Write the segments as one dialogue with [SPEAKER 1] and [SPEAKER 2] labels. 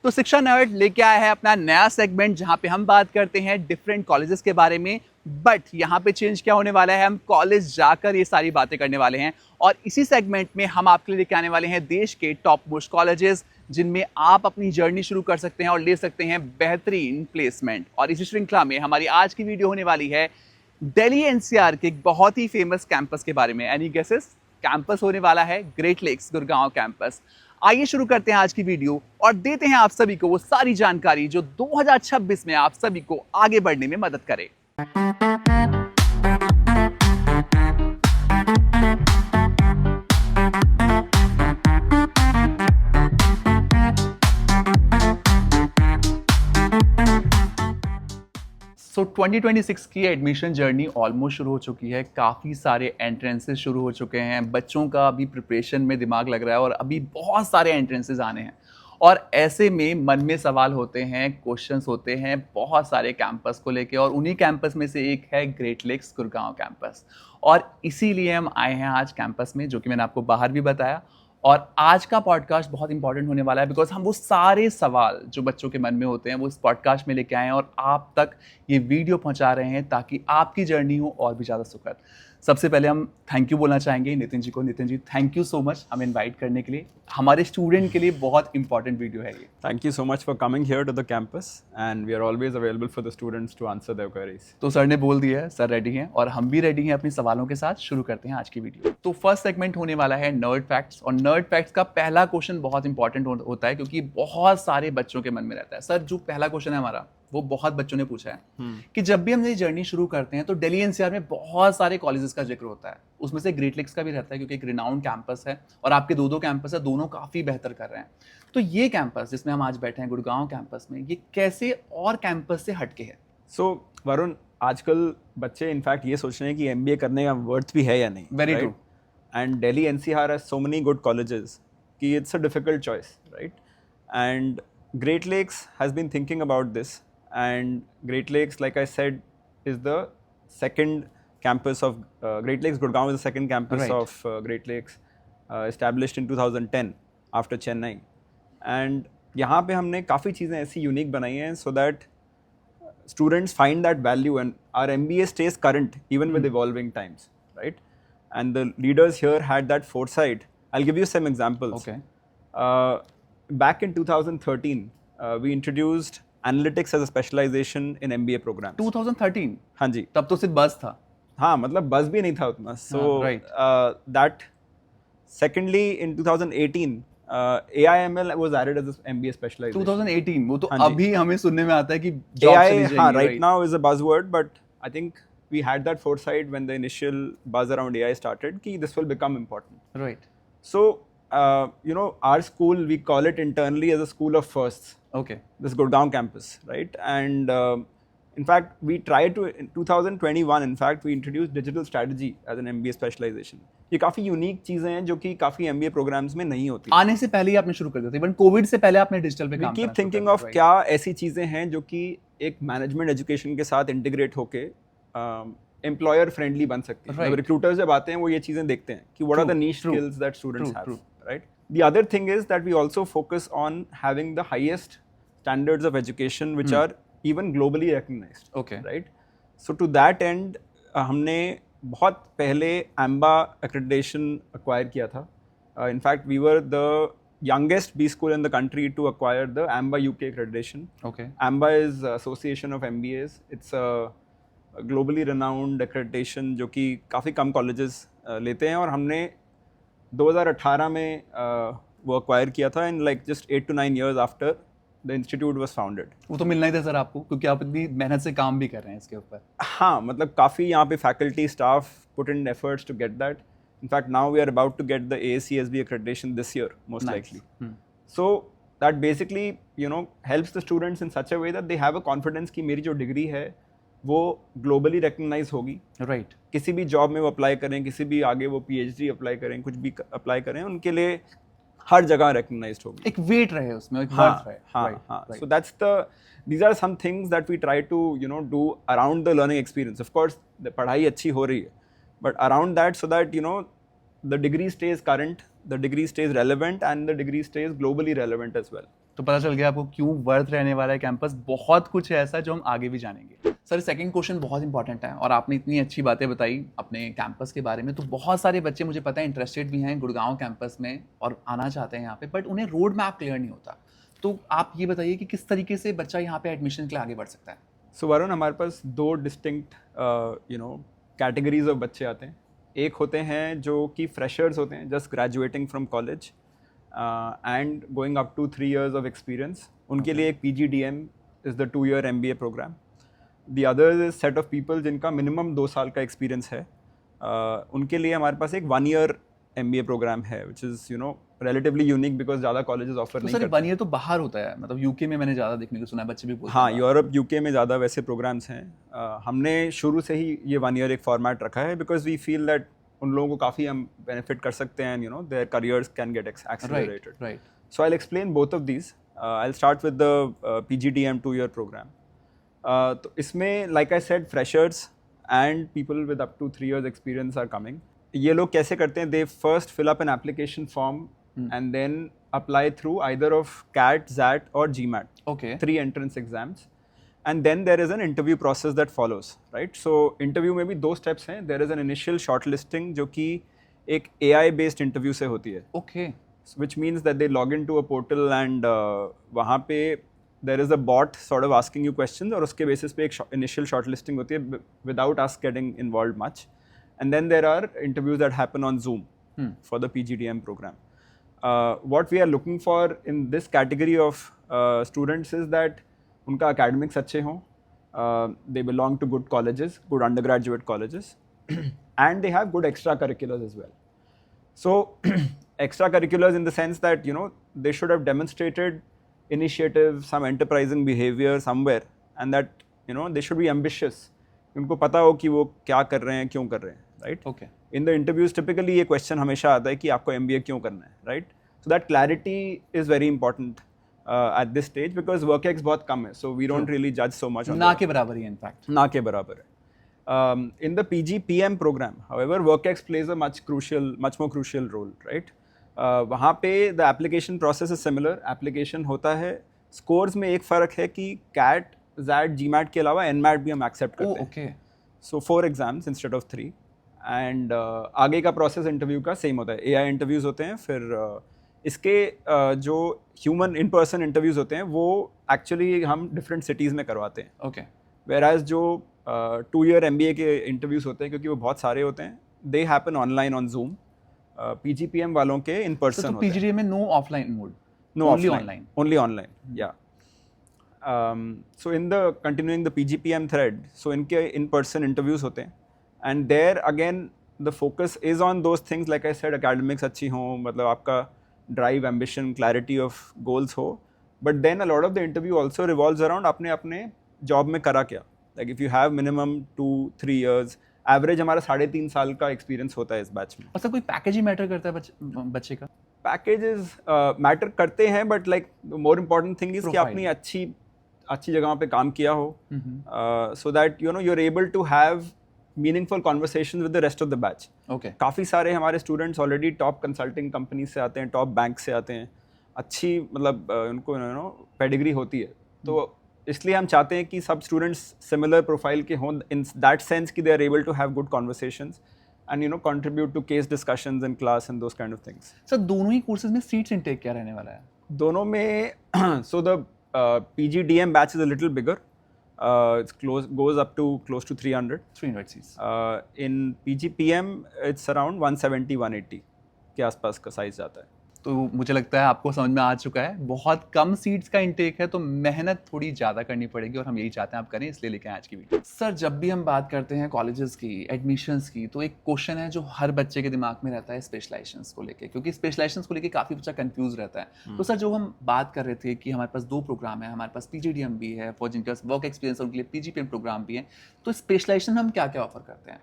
[SPEAKER 1] तो शिक्षा नर्ड लेके आया है अपना नया सेगमेंट जहां पे हम बात करते हैं डिफरेंट कॉलेजेस के बारे में। बट यहाँ पे चेंज क्या होने वाला है, हम कॉलेज जाकर ये सारी बातें करने वाले हैं। और इसी सेगमेंट में हम आपके लिए लेके आने वाले हैं देश के टॉप मोस्ट कॉलेजेस जिनमें आप अपनी जर्नी शुरू कर सकते हैं और ले सकते हैं बेहतरीन प्लेसमेंट। और इसी श्रृंखला में हमारी आज की वीडियो होने वाली है दिल्ली एनसीआर के एक बहुत ही फेमस कैंपस के बारे में। Any guesses? कैंपस होने वाला है ग्रेट लेक्स गुड़गांव कैंपस। आइए शुरू करते हैं आज की वीडियो और देते हैं आप सभी को वो सारी जानकारी जो 2026 में आप सभी को आगे बढ़ने में मदद करे। सो 2026 की एडमिशन जर्नी ऑलमोस्ट शुरू हो चुकी है। काफ़ी सारे एंट्रेंसेस शुरू हो चुके हैं। बच्चों का अभी प्रिपरेशन में दिमाग लग रहा है और अभी बहुत सारे एंट्रेंसेस आने हैं। और ऐसे में मन में सवाल होते हैं, क्वेश्चंस होते हैं बहुत सारे कैंपस को लेके। और उन्हीं कैंपस में से एक है ग्रेट लेक्स गुड़गांव कैंपस। और इसीलिए हम आए हैं आज कैंपस में, जो कि मैंने आपको बाहर भी बताया। और आज का पॉडकास्ट बहुत इंपॉर्टेंट होने वाला है बिकॉज हम वो सारे सवाल जो बच्चों के मन में होते हैं वो इस पॉडकास्ट में लेके आए हैं और आप तक ये वीडियो पहुंचा रहे हैं ताकि आपकी जर्नी हो और भी ज़्यादा सुखद। सबसे पहले हम थैंक यू बोलना चाहेंगे नितिन जी को। Nitin ji, thank you so much हमें इनवाइट करने के लिए। हमारे स्टूडेंट के लिए बहुत इंपॉर्टेंट वीडियो है ये।
[SPEAKER 2] Thank you so much for coming here to the campus, and we are always available for the students to answer their queries.
[SPEAKER 1] तो सर ने बोल दिया है, सर रेडी हैं और हम भी रेडी हैं अपने सवालों के साथ। शुरू करते हैं आज की वीडियो। तो फर्स्ट सेगमेंट होने वाला है नर्ड फैक्ट्स। और नर्ड फैक्ट्स का पहला क्वेश्चन बहुत इंपॉर्टेंट होता है क्योंकि बहुत सारे बच्चों के मन में रहता है। सर, जो पहला क्वेश्चन है हमारा वो बहुत बच्चों ने पूछा है कि जब भी हम ये जर्नी शुरू करते हैं तो दिल्ली एनसीआर में बहुत सारे कॉलेजेस का जिक्र होता है। उसमें से ग्रेट लेक्स का भी रहता है क्योंकि एक रिनाउंड कैंपस है और आपके दो कैंपस है, दोनों काफ़ी बेहतर कर रहे हैं। तो ये कैंपस जिसमें हम आज बैठे हैं गुड़गांव कैंपस में, ये कैसे और कैंपस से हटके है?
[SPEAKER 2] So वरुण, आजकल बच्चे इनफैक्ट ये सोच रहे हैं कि MBA करने का वर्थ भी है या नहीं।
[SPEAKER 1] Very true.
[SPEAKER 2] And Delhi NCR has so many good colleges कि it's a difficult choice, right? And Great Lakes has been thinking about this, and Great Lakes, like I said, is the second campus of Great Lakes Gurgaon is the second campus
[SPEAKER 1] Right.
[SPEAKER 2] of Great Lakes, established in 2010 after Chennai. And यहाँ पे हमने काफ़ी चीज़ें ऐसी unique बनाई हैं so that students find that value and our MBA stays current even with evolving times, right? And the leaders here had that foresight. I'll give you some examples.
[SPEAKER 1] Okay.
[SPEAKER 2] Back in 2013, we introduced analytics as a specialization in MBA programs.
[SPEAKER 1] 2013?
[SPEAKER 2] हाँ जी.
[SPEAKER 1] तब तो सिर्फ बस था।
[SPEAKER 2] हाँ, मतलब बस भी नहीं था उतना. So
[SPEAKER 1] right.
[SPEAKER 2] That. Secondly, in 2018, AIML was added as an MBA specialization.
[SPEAKER 1] 2018 वो तो
[SPEAKER 2] हाँ जी.
[SPEAKER 1] अभी हमें सुनने में आता है कि जॉब
[SPEAKER 2] AI,
[SPEAKER 1] चली जाएगी।
[SPEAKER 2] हाँ, right now is a buzzword, but I think we had that foresight when the initial buzz around AI started कि this will become important.
[SPEAKER 1] Right.
[SPEAKER 2] So, you know, our school, we call it internally as a school of firsts.
[SPEAKER 1] Okay.
[SPEAKER 2] This Gurgaon campus, right? And in fact, we tried to, in 2021, in fact, we introduced digital strategy as an MBA specialization. ये काफ़ी unique चीज़ें हैं जो कि काफ़ी MBA programmes में नहीं होती।
[SPEAKER 1] आने से पहले ही आपने शुरू कर दिया था, इवन कोविड से पहले आपने डिजिटल पे काम
[SPEAKER 2] करना। We keep thinking of क्या ऐसी चीज़ें हैं जो कि एक मैनेजमेंट एजुकेशन के साथ इंटीग्रेट होके एम्प्लॉयर फ्रेंडली बन सकती है।
[SPEAKER 1] Right.
[SPEAKER 2] रिक्रूटर्स जब आते हैं वो ये चीज़ें देखते हैं कि what are the niche skills that students have, right? The other thing is that we also focus on having the highest standards of education which are even globally recognized.
[SPEAKER 1] Okay.
[SPEAKER 2] Right? So to that end, हमने बहुत पहले AMBA accreditation acquire किया था. In fact, we were the youngest B school in the country to acquire the AMBA UK accreditation.
[SPEAKER 1] Okay.
[SPEAKER 2] AMBA is Association of MBAs. It's a globally renowned accreditation जो कि काफ़ी कम colleges लेते हैं और हमने 2018 में वो acquire किया था in like just 8 to 9 years after the institute was founded.
[SPEAKER 1] वो तो मिलना ही था सर आपको क्योंकि आप इतनी मेहनत से काम भी कर रहे हैं इसके ऊपर।
[SPEAKER 2] हाँ, मतलब काफ़ी यहाँ पे faculty staff put in efforts to get that. In fact, now we are about to get the AACSB accreditation this year, most likely. So that basically, you know, helps the students in such a way that they have a confidence कि मेरी जो degree है वो globally recognise होगी।
[SPEAKER 1] Right.
[SPEAKER 2] किसी भी job में वो अप्लाई करें, किसी भी आगे वो PhD अप्लाई करें, कुछ भी अप्लाई करें, उनके लिए हर जगह रिकग्नाइज्ड होगी।
[SPEAKER 1] एक वेट रहे उसमें, एक वर्थ रहे।
[SPEAKER 2] हाँ। So that's these are some things that we try to, you know, do around the learning experience. Of course, पढ़ाई अच्छी हो रही है, but around that so that, you know, the degree stays current, the degree stays relevant and the degree stays globally relevant as well.
[SPEAKER 1] तो पता चल गया आपको क्यों वर्थ रहने वाला है कैंपस। बहुत कुछ है ऐसा जो हम आगे भी जानेंगे। सर सेकंड क्वेश्चन बहुत इंपॉर्टेंट है और आपने इतनी अच्छी बातें बताई अपने कैंपस के बारे में, तो बहुत सारे बच्चे मुझे पता है इंटरेस्टेड भी हैं गुड़गांव कैंपस में और आना चाहते हैं यहाँ पे, बट उन्हें रोड मैप क्लियर नहीं होता। तो आप ये बताइए कि किस तरीके से बच्चा यहाँ पे एडमिशन के लिए आगे बढ़ सकता है।
[SPEAKER 2] सो वरुण, हमारे पास दो डिस्टिंक्ट कैटेगरीज ऑफ बच्चे आते हैं। एक होते हैं जो कि फ्रेशर्स होते हैं, just graduating from college and going up to 3 years of experience. उनके लिए एक PGDM is the 2-year MBA program. The other is set of people जिनका मिनिमम 2 साल का एक्सपीरियंस है। उनके लिए हमारे पास एक 1-year MBA प्रोग्राम है, which is relatively unique because ज़्यादा कॉलेजेस ऑफर
[SPEAKER 1] तो
[SPEAKER 2] नहीं
[SPEAKER 1] सर
[SPEAKER 2] करते।
[SPEAKER 1] 1 year तो बाहर होता है, मतलब यूके में मैंने ज़्यादा देखने को सुना है, बच्चे भी बोलते
[SPEAKER 2] हाँ,
[SPEAKER 1] हैं।
[SPEAKER 2] यूरोप UK में ज़्यादा वैसे प्रोग्राम्स हैं। हमने शुरू से ही ये 1 year एक फॉर्मेट रखा है बिकॉज वी फील दैट उन लोगों को काफ़ी हम बेनिफिट कर सकते हैं, their careers can get accelerated.
[SPEAKER 1] Right.
[SPEAKER 2] So I'll explain both of these. I'll start with the PGDM 2-year program. तो इसमें like I said, freshers and people with up to 3 years experience are coming. ये लोग कैसे करते हैं? They first fill up an application form and then apply through either of CAT, ZAT or GMAT.
[SPEAKER 1] Okay.
[SPEAKER 2] 3 entrance exams. And then there is an interview process that follows, right? So interview में भी 2 steps हैं. There is an initial shortlisting जो कि एक AI based interview से होती है.
[SPEAKER 1] Okay.
[SPEAKER 2] Which means that they log into a portal and वहाँ पे there is a bot sort of asking you questions और उसके basis पे एक initial shortlisting होती है without us getting involved much. And then there are interviews that happen on Zoom for the PGDM program. What we are looking for in this category of students is that उनका academics अच्छे हों, they belong to good colleges, good undergraduate colleges, and they have good extracurriculars as well. So extracurriculars in the sense that they should have demonstrated initiative, some enterprising behavior somewhere, and that they should be ambitious. उनको पता हो कि वो क्या कर रहे हैं, क्यों कर रहे हैं, right?
[SPEAKER 1] Okay.
[SPEAKER 2] In the interviews typically ये question हमेशा आता है कि आपको MBA क्यों करना है, right? So that clarity is very important at this stage because work-ex बहुत कम है, so we don't really judge so much on
[SPEAKER 1] ना के बराबर ही इनफैक्ट।
[SPEAKER 2] ना के बराबर है। In the PGPM program, however, work-ex plays a much more crucial role, right? वहाँ पे the application process is similar. Application होता है, scores में एक फ़र्क है कि CAT, ZAT, GMAT के अलावा NMAT भी हम accept करते हैं।
[SPEAKER 1] Okay.
[SPEAKER 2] So 4 exams instead of 3. And आगे का process interview का same होता है। AI interviews होते हैं, फिर इसके जो human in-person interviews होते हैं वो actually हम different cities में करवाते हैं।
[SPEAKER 1] Okay.
[SPEAKER 2] Whereas जो 2-year MBA के interviews होते हैं, क्योंकि वो बहुत सारे होते हैं, they happen online on Zoom. PGPM वालों के in person
[SPEAKER 1] तो
[SPEAKER 2] होते हैं।
[SPEAKER 1] PGDM में no offline mode,
[SPEAKER 2] No
[SPEAKER 1] only
[SPEAKER 2] offline.
[SPEAKER 1] online.
[SPEAKER 2] Only online, yeah. So in the continuing the PGPM thread, so इनके in-person interviews होते हैं, and there again the focus is on those things like I said, academics अच्छी हों, मतलब आपका drive, ambition, clarity of goals हो, but then a lot of the interview also revolves around आपने अपने job में करा क्या, like if you have minimum 2-3 years, average हमारा 3.5 साल का experience होता है इस batch में।
[SPEAKER 1] और सर कोई पैकेज ही मैटर करता है बच्चे का?
[SPEAKER 2] पैकेजेस मैटर करते हैं, but like more important thing is कि आपने अच्छी जगहों पे काम किया हो, so that you are able to have meaningful conversation with the rest of the batch.
[SPEAKER 1] Okay.
[SPEAKER 2] काफ़ी सारे हमारे students already top consulting company से आते हैं, टॉप बैंक से आते हैं, अच्छी मतलब उनको पेडिग्री होती है, तो इसलिए हम चाहते हैं कि सब स्टूडेंट्स सिमिलर प्रोफाइल के हों इन दैट सेंस कि they are able to have good conversations and contribute to case discussions in class and those kind of things.
[SPEAKER 1] Sir दोनों ही कोर्सेज में सीट्स इनटेक क्या रहने वाला है?
[SPEAKER 2] दोनों में so the PGDM batch is a little bigger. It goes up to close to 300
[SPEAKER 1] seats.
[SPEAKER 2] In PGPM it's around 170-180 के आसपास का साइज जाता है।
[SPEAKER 1] तो मुझे लगता है आपको समझ में आ चुका है, बहुत कम सीट्स का इनटेक है तो मेहनत थोड़ी ज़्यादा करनी पड़ेगी और हम यही चाहते हैं आप करें, इसलिए लेके आए आज की वीडियो। सर जब भी हम बात करते हैं कॉलेजेस की, एडमिशन्स की, तो एक क्वेश्चन है जो हर बच्चे के दिमाग में रहता है स्पेशलाइजेशंस को लेके, क्योंकि स्पेशलाइजेशंस को लेके काफ़ी बच्चा कंफ्यूज रहता है। तो सर जो हम बात कर रहे थे कि हमारे पास 2 प्रोग्राम है, हमारे पास PGDM भी है फॉर जिनके पास वर्क एक्सपीरियंस है उनके लिए PGPM प्रोग्राम भी है, तो स्पेशलाइजेशन हम क्या क्या ऑफर करते हैं?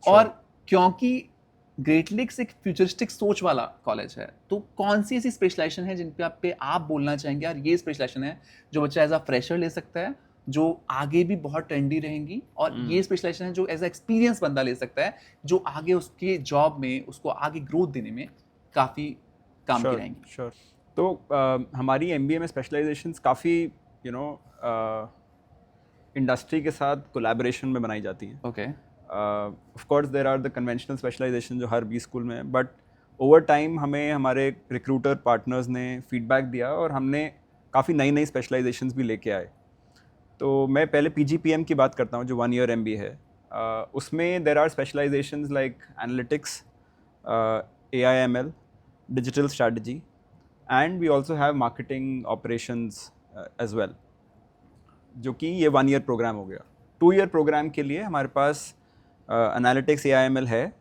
[SPEAKER 1] और क्योंकि ग्रेट लेक्स एक फ्यूचरिस्टिक सोच वाला कॉलेज है, तो कौन सी ऐसी स्पेशलाइजेशन है जिन पे आप बोलना चाहेंगे यार ये स्पेशलाइजेशन है जो बच्चा एज अ फ्रेशर ले सकता है, जो आगे भी बहुत ट्रेंडी रहेंगी, और ये स्पेशलाइजेशन है जो एज अ एक्सपीरियंस बंदा ले सकता है, जो आगे उसके जॉब में उसको आगे ग्रोथ देने में काफ़ी काम की रहेंगी?
[SPEAKER 2] श्योर। तो हमारी MBA में स्पेशलाइजेशंस काफ़ी इंडस्ट्री के साथ कोलैबोरेशन में बनाई जाती हैं.
[SPEAKER 1] Okay.
[SPEAKER 2] Of course there are the conventional specialisation जो हर बी स्कूल में है, बट ओवर टाइम हमें हमारे रिक्रूटर पार्टनर्स ने फीडबैक दिया और हमने काफ़ी नई नई स्पेशलाइजेशंस भी लेके आए. तो मैं पहले PGPM की बात करता हूँ जो 1 year MBA है. उसमें there are specialisations like analytics, AI/ML, digital strategy, and we also have marketing operations as well, जो कि ये 1 year प्रोग्राम हो गया. 2 year प्रोग्राम के लिए हमारे पास एनालिटिक्स, AI/ML है,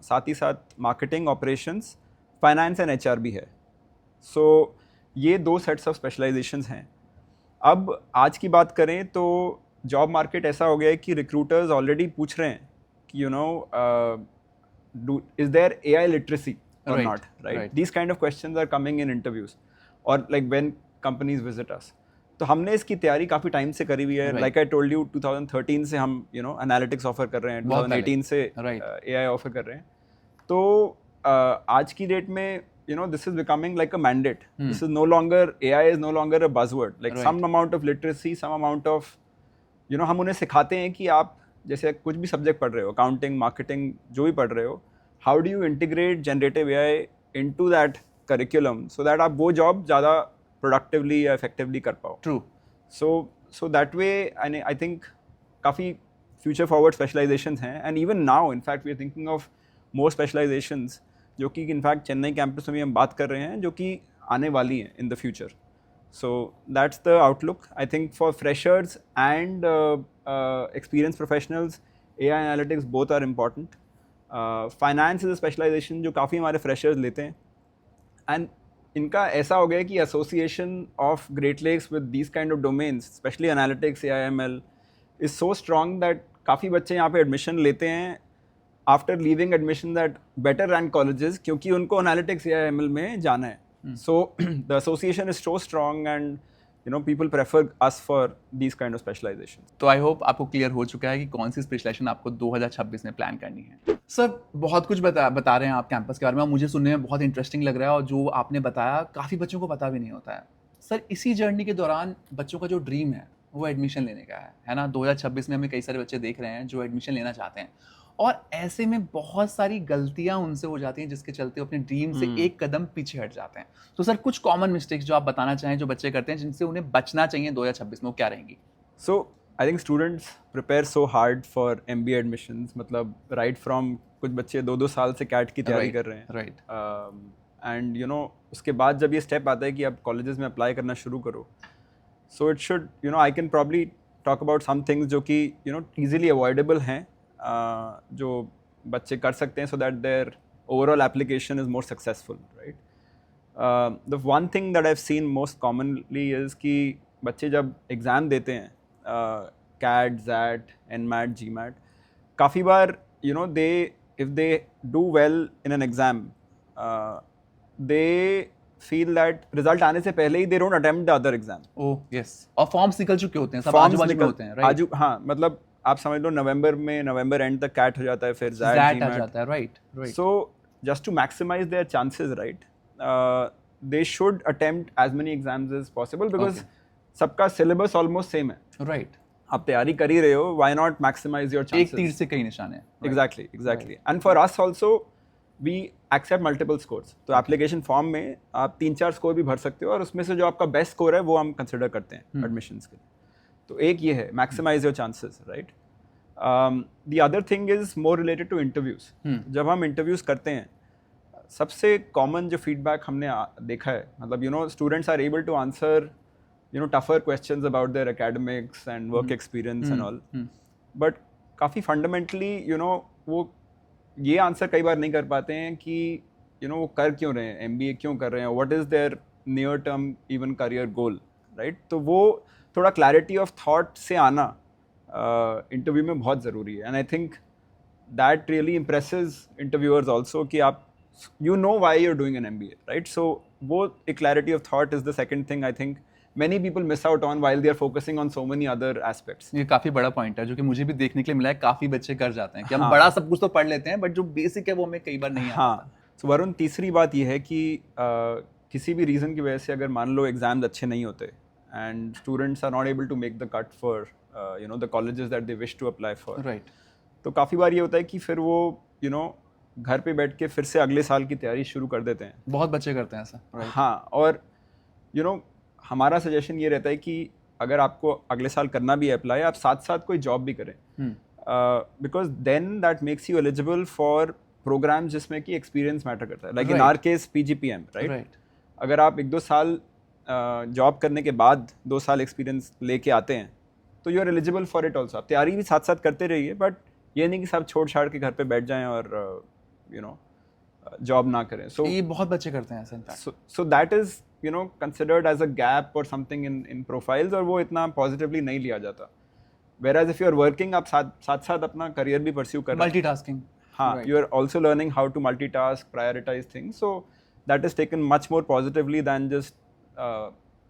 [SPEAKER 2] साथ ही साथ marketing operations, finance and HR भी है. सो ये 2 सेट्स ऑफ स्पेशलाइजेशंस हैं. अब आज की बात करें तो जॉब मार्केट ऐसा हो गया है कि रिक्रूटर्स ऑलरेडी पूछ रहे हैं कि is there AI literacy or
[SPEAKER 1] Right,
[SPEAKER 2] not, right?
[SPEAKER 1] right.
[SPEAKER 2] These kind of questions are coming in interviews or like when companies visit us. तो हमने इसकी तैयारी काफ़ी टाइम से करी हुई है.
[SPEAKER 1] Right.
[SPEAKER 2] Like I told you, 2013 से हम एनालिटिक्स ऑफर कर रहे हैं, 2018 से
[SPEAKER 1] Right.
[SPEAKER 2] AI ऑफर कर रहे हैं. तो आज की डेट में this is becoming like a mandate. This is no longer, AI is no longer a buzzword. Like
[SPEAKER 1] Right.
[SPEAKER 2] some amount of literacy, some amount of हम उन्हें सिखाते हैं कि आप जैसे कुछ भी सब्जेक्ट पढ़ रहे हो, अकाउंटिंग, मार्केटिंग, जो भी पढ़ रहे हो, how do you integrate generative AI into that curriculum so that आप वो जॉब ज़्यादा प्रोडक्टिवली या इफेक्टिवली कर पाओ.
[SPEAKER 1] True.
[SPEAKER 2] So that way I think काफ़ी फ्यूचर फॉरवर्ड स्पेशलाइजेशंस हैं. And even now in fact we are thinking of more specialisations जो कि इनफैक्ट चेन्नई कैंपस में भी हम बात कर रहे हैं, जो कि आने वाली हैं in the future. So that's the outlook. I think for freshers and experienced professionals, AI analytics both are important. Finance is a specialization जो काफ़ी हमारे freshers लेते हैं. And इनका ऐसा हो गया कि association of Great Lakes with these kind of domains, especially analytics, AI/ML, is so strong that काफ़ी बच्चे यहाँ पे admission लेते हैं after leaving admissions at better ranked colleges क्योंकि उनको analytics, AI/ML में जाना है. So the association is so strong and people prefer us for these kind of specializations.
[SPEAKER 1] तो आई होप आपको क्लियर हो चुका है कि कौन सी स्पेशलाइजेशन आपको 2026 में प्लान करनी है. सर बहुत कुछ बता रहे हैं आप कैंपस के बारे में, और मुझे सुनने में बहुत इंटरेस्टिंग लग रहा है, और जो आपने बताया काफ़ी बच्चों को पता भी नहीं होता है. सर इसी जर्नी के दौरान बच्चों का जो ड्रीम है वो एडमिशन लेने का है ना. 2026 में हमें कई सारे बच्चे देख रहे हैं जो एडमिशन लेना चाहते हैं, और ऐसे में बहुत सारी गलतियां उनसे हो जाती हैं जिसके चलते वो अपने ड्रीम से एक कदम पीछे हट जाते हैं. तो सर कुछ कॉमन मिस्टेक्स जो आप बताना चाहें जो बच्चे करते हैं जिनसे उन्हें बचना चाहिए 2026 में, वो क्या रहेंगी?
[SPEAKER 2] So I think students prepare so hard for MBA admissions. मतलब right from कुछ बच्चे 2-2 साल से CAT की तैयारी कर रहे हैं.
[SPEAKER 1] राइट.
[SPEAKER 2] And उसके बाद जब ये स्टेप आता है कि आप कॉलेजेस में अप्लाई करना शुरू करो, so it should I can probably talk about some things जो कि easily avoidable हैं, जो बच्चे कर सकते हैं so that their overall application is more successful, right? The one thing that I've seen most commonly is कि बच्चे जब एग्ज़ाम देते हैं, CAT, ZAT, NMAT, GMAT, काफ़ी बार if they do well in an exam, they feel that result आने से पहले ही they don't attempt the other exam.
[SPEAKER 1] Oh yes. और फॉर्म्स निकल चुके होते हैं, सब आजू-बाजू में होते हैं, राइट?
[SPEAKER 2] हाँ, मतलब आप समझ लो नवंबर एंड तक CAT हो जाता है, फिर ZAT
[SPEAKER 1] आ जाता है, right.
[SPEAKER 2] So just to maximize their chances, right, they should attempt as many exams as possible because सबका syllabus almost same है.
[SPEAKER 1] राइट.
[SPEAKER 2] आप तैयारी कर ही रहे हो, why not maximize your chances?
[SPEAKER 1] एक तीर से कई निशान है.
[SPEAKER 2] Exactly. And for us also, we accept multiple scores. तो एप्लीकेशन फॉर्म में आप 3-4 स्कोर भी भर सकते हो, और उसमें से जो आपका बेस्ट स्कोर है वो हम कंसिडर करते हैं एडमिशन्स के लिए. तो एक ये है, maximise your chances, right. The other thing is more related to interviews. जब हम इंटरव्यूज करते हैं, सबसे कॉमन जो फीडबैक हमने देखा है, मतलब students are able to answer tougher questions about their academics and work experience and all, but काफ़ी फंडामेंटली वो ये आंसर कई बार नहीं कर पाते हैं कि वो कर क्यों रहे हैं, MBA क्यों कर रहे हैं, what is their near term even career goal, right. तो वो थोड़ा क्लैरिटी ऑफ थॉट से आना इंटरव्यू में बहुत ज़रूरी है. And I think that really impresses interviewers also कि आप why you are doing an MBA, right. So वो एक clarity of thought is the second thing I think many people miss out on while they are focusing on so many other aspects.
[SPEAKER 1] ये काफ़ी बड़ा point है जो कि मुझे भी देखने के लिए मिला है. काफ़ी बच्चे कर जाते हैं कि हम बड़ा सब कुछ तो पढ़ लेते हैं, बट जो बेसिक है वो हमें कई बार नहीं आता.
[SPEAKER 2] हाँ. So वरुण, तीसरी बात ये है कि किसी भी रीज़न की वजह से अगर मान लो एग्ज़ाम्स अच्छे नहीं होते and students are not able to make the cut for the colleges that they wish to apply for,
[SPEAKER 1] right.
[SPEAKER 2] तो काफ़ी बार ये होता है कि फिर वो घर पे बैठ के फिर से अगले साल की तैयारी शुरू कर देते हैं।
[SPEAKER 1] बहुत बच्चे करते हैं ऐसा, राइट।
[SPEAKER 2] हाँ, और हमारा सजेशन ये रहता है कि अगर आपको अगले साल करना भी है अप्लाई, आप साथ साथ कोई जॉब भी करें, because then that makes you eligible for program जिसमें कि एक्सपीरियंस मैटर करता है, like in our case PGPM, right. अगर आप 1-2 साल जॉब करने के बाद 2 साल एक्सपीरियंस लेके आते हैं तो you are eligible for it also. आप तैयारी भी साथ साथ करते रहिए, बट ये नहीं कि सब छोड़ छाड़ के घर पे बैठ जाएं और जॉब ना करें। सो
[SPEAKER 1] ये बहुत बच्चे करते हैं ऐसा in fact.
[SPEAKER 2] So that is considered as a gap और समथिंग इन प्रोफाइल्स, और वो इतना पॉजिटिवली नहीं लिया जाता। Whereas if you are working, आप साथ साथ अपना करियर भी परस्यू कर रहे हैं।
[SPEAKER 1] मल्टीटास्किंग।
[SPEAKER 2] हाँ, you are also learning how to multitask, prioritise things, so that is taken much more positively than just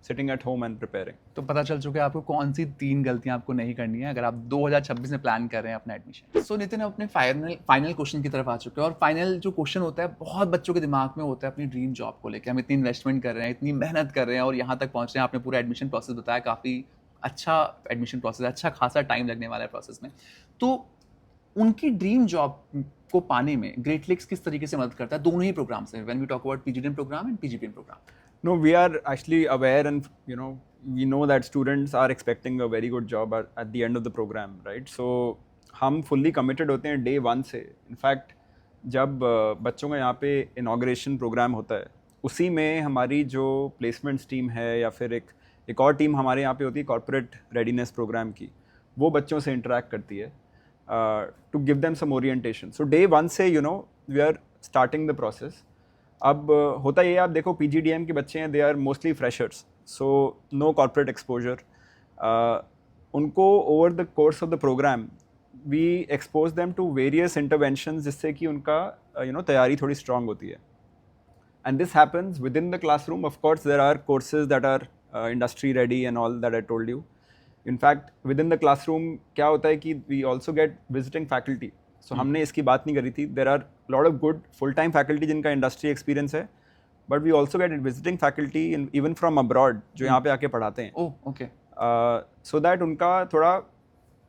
[SPEAKER 2] sitting at home and preparing.
[SPEAKER 1] तो पता चल चुका है आपको कौन सी 3 गलतियां आपको नहीं करनी है अगर आप 2026 में प्लान कर रहे हैं अपना एडमिशन। सो नितिन, अपने फाइनल क्वेश्चन की तरफ आ चुके हैं, और फाइनल जो क्वेश्चन होता है बहुत बच्चों के दिमाग में होता है अपनी ड्रीम जॉब को लेकर। हम इतनी इन्वेस्टमेंट कर रहे हैं, इतनी मेहनत कर रहे हैं और यहाँ तक पहुँच रहे हैं। आपने पूरा एडमिशन प्रोसेस बताया, काफ़ी अच्छा एडमिशन प्रोसेस, अच्छा खासा टाइम लगने वाला है प्रोसेस में। तो उनकी ड्रीम जॉब को पाने में ग्रेट लेक्स किस तरीके से मदद करता है, दोनों ही प्रोग्राम से, when we talk about PGDM program and PGPM program?
[SPEAKER 2] No, we are actually aware, and we know that students are expecting a very good job at the end of the program, right? So हम fully committed होते हैं day 1 से। In fact जब बच्चों का यहाँ पे inauguration programme होता है, उसी में हमारी जो प्लेसमेंट्स टीम है या फिर एक और टीम हमारे यहाँ पे होती है कॉर्पोरेट रेडीनेस प्रोग्राम की, वो बच्चों से इंटरेक्ट करती है to give them some orientation. So day 1 से we are starting the process. अब होता ये, आप देखो PGDM के बच्चे हैं, they are mostly freshers, so no corporate exposure. उनको over the course of the programme we expose them to various interventions, जिससे कि उनका तैयारी थोड़ी स्ट्रांग होती है। And this happens within the classroom. Of course there are courses that our industry ready and all that I told you. In fact within the classroom क्या होता है कि we also get visiting faculty. So हमने इसकी बात नहीं करी थी, there are lot of good full time faculty जिनका इंडस्ट्री एक्सपीरियंस है, but we also get visiting faculty even from abroad जो यहाँ पे आके पढ़ाते हैं।
[SPEAKER 1] ओके।
[SPEAKER 2] सो दैट उनका थोड़ा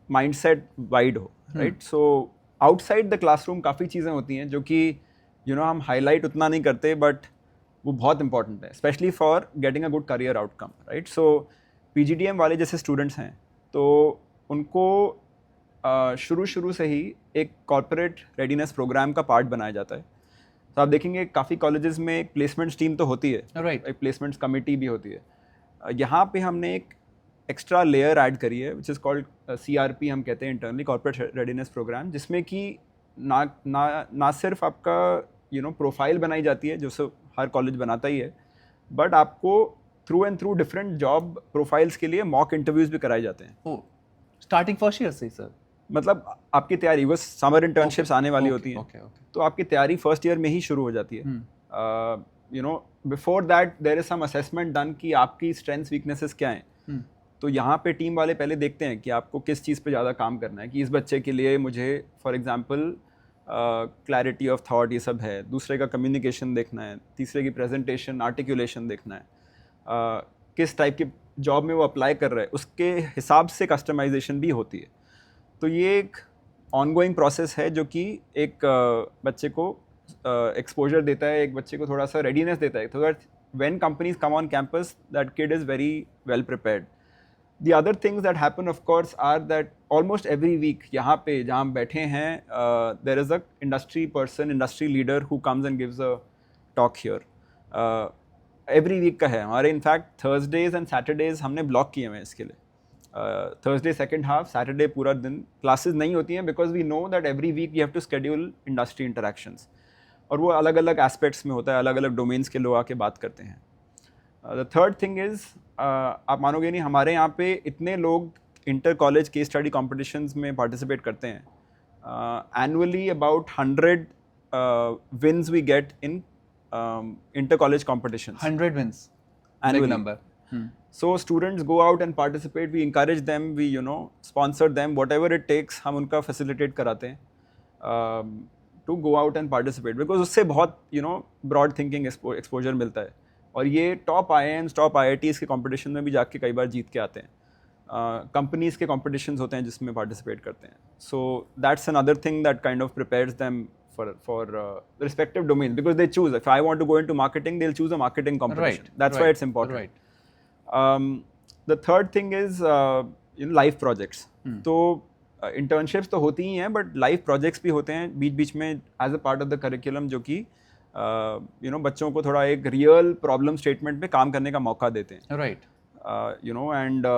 [SPEAKER 2] माइंड सेट वाइड हो, right. So outside the classroom काफ़ी चीज़ें होती हैं जो कि हम हाईलाइट उतना नहीं करते, बट वो बहुत इंपॉर्टेंट है, specially for getting a good career outcome, right. So PGDM वाले जैसे स्टूडेंट्स हैं तो उनको शुरू से ही एक कॉर्पोरेट रेडीनेस प्रोग्राम का पार्ट बनाया जाता है। तो आप देखेंगे काफ़ी कॉलेजेस में एक प्लेसमेंट्स टीम तो होती है,
[SPEAKER 1] राइट।
[SPEAKER 2] एक प्लेसमेंट्स कमेटी भी होती है। यहाँ पे हमने एक एक्स्ट्रा लेयर ऐड करी है विच इज़ कॉल्ड CRP, हम कहते हैं इंटरनली, कॉर्पोरेट रेडीनेस प्रोग्राम, जिसमें कि ना सिर्फ आपका प्रोफाइल बनाई जाती है जो सब हर कॉलेज बनाता ही है, बट आपको through and through different job profiles के लिए मॉक इंटरव्यूज़ भी कराए जाते हैं।
[SPEAKER 1] स्टार्टिंग फर्स्ट ईयर से सर?
[SPEAKER 2] मतलब आपकी तैयारी, वो समर इंटर्नशिप्स आने वाली होती हैं, तो आपकी तैयारी फर्स्ट ईयर में ही शुरू हो जाती है। Before that there is some assessment done कि आपकी स्ट्रेंथ्स वीकनेसेस क्या हैं। तो यहाँ पे टीम वाले पहले देखते हैं कि आपको किस चीज़ पे ज़्यादा काम करना है, कि इस बच्चे के लिए मुझे for example clarity of thought ये सब है, दूसरे का कम्युनिकेशन देखना है, तीसरे की प्रेजेंटेशन आर्टिकुलेशन देखना है, किस टाइप की जॉब में वो अप्लाई कर रहा है उसके हिसाब से कस्टमाइजेशन भी होती है। तो ये एक ऑनगोइंग प्रोसेस है जो कि एक बच्चे को एक्सपोजर देता है, एक बच्चे को थोड़ा सा रेडीनेस देता है, तो that when companies come on campus that kid is very well prepared. The other things that happen of course are that almost every week यहाँ पे जहाँ हम बैठे हैं there is a industry person, industry leader who comes and gives a talk here. Every week का है हमारे। In fact Thursdays and Saturdays हमने ब्लॉक किए हुए हैं इसके लिए। थर्सडे सेकेंड हाफ, सैटरडे पूरा दिन क्लासेस नहीं होती हैं, because we know that every week you have to schedule industry interactions, और वो अलग अलग एस्पेक्ट्स में होता है, अलग अलग डोमेन्स के लोग आके बात करते हैं। द थर्ड थिंग इज़, आप मानोगे नहीं, हमारे यहाँ पे इतने लोग inter college case study competitions में पार्टिसिपेट करते हैं। Annually about 100 wins we get in inter college competitions.
[SPEAKER 1] 100 wins,
[SPEAKER 2] annually.
[SPEAKER 1] big number.
[SPEAKER 2] So students go out and participate. We encourage them. We sponsor them. Whatever it takes, हम उनका facilitate कराते हैं to go out and participate, because उससे बहुत broad thinking exposure मिलता है, और ये टॉप IIMs टॉप IITs के कंपटीशन में भी जाके कई बार जीत के आते हैं. कंपनीज के कॉम्पिटिशन्स होते हैं जिसमें पार्टिसिपेट करते हैं. So that's another thing that kind of prepares them for respective domains, because they choose. If I want to go into marketing, they'll choose a marketing competition.
[SPEAKER 1] Right,
[SPEAKER 2] That's
[SPEAKER 1] right,
[SPEAKER 2] why it's important.
[SPEAKER 1] Right.
[SPEAKER 2] The third thing is life projects. तो internships तो होती ही हैं, but life projects भी होते हैं बीच बीच में as a part of the curriculum, जो कि बच्चों को थोड़ा एक real problem statement पे काम करने का मौका देते हैं.
[SPEAKER 1] Right.
[SPEAKER 2] And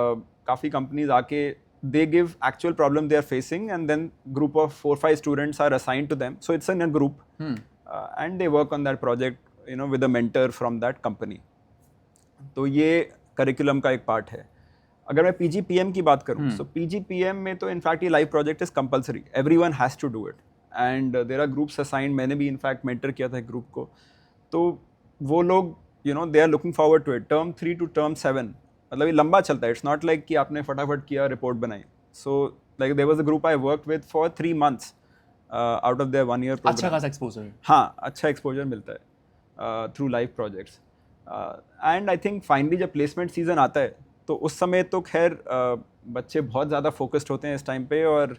[SPEAKER 2] काफ़ी companies आके they give actual problem they are facing, and then group of 4-5 students are assigned to them, so it's in a group. And they work on that project with a mentor from that company. तो ये curriculum का एक part है. अगर मैं PGPM की बात करूँ, so PGPM में तो in fact ये live project is compulsory, everyone has to do it, and there are groups assigned. मैंने भी in fact mentor किया था एक group को, तो वो लोग they are looking forward to it. Term 3 to term 7 मतलब ये लंबा चलता है. इट्स नॉट लाइक कि आपने फटाफट किया रिपोर्ट बनाई. So like there was a group I worked with for 3 months out of their 1 year programme.
[SPEAKER 1] अच्छा खासा एक्सपोजर.
[SPEAKER 2] हाँ, अच्छा एक्सपोजर मिलता है through live projects. And I think finally जब प्लेसमेंट सीजन आता है तो उस समय तो खैर बच्चे बहुत ज़्यादा फोकस्ड होते हैं इस टाइम पे, और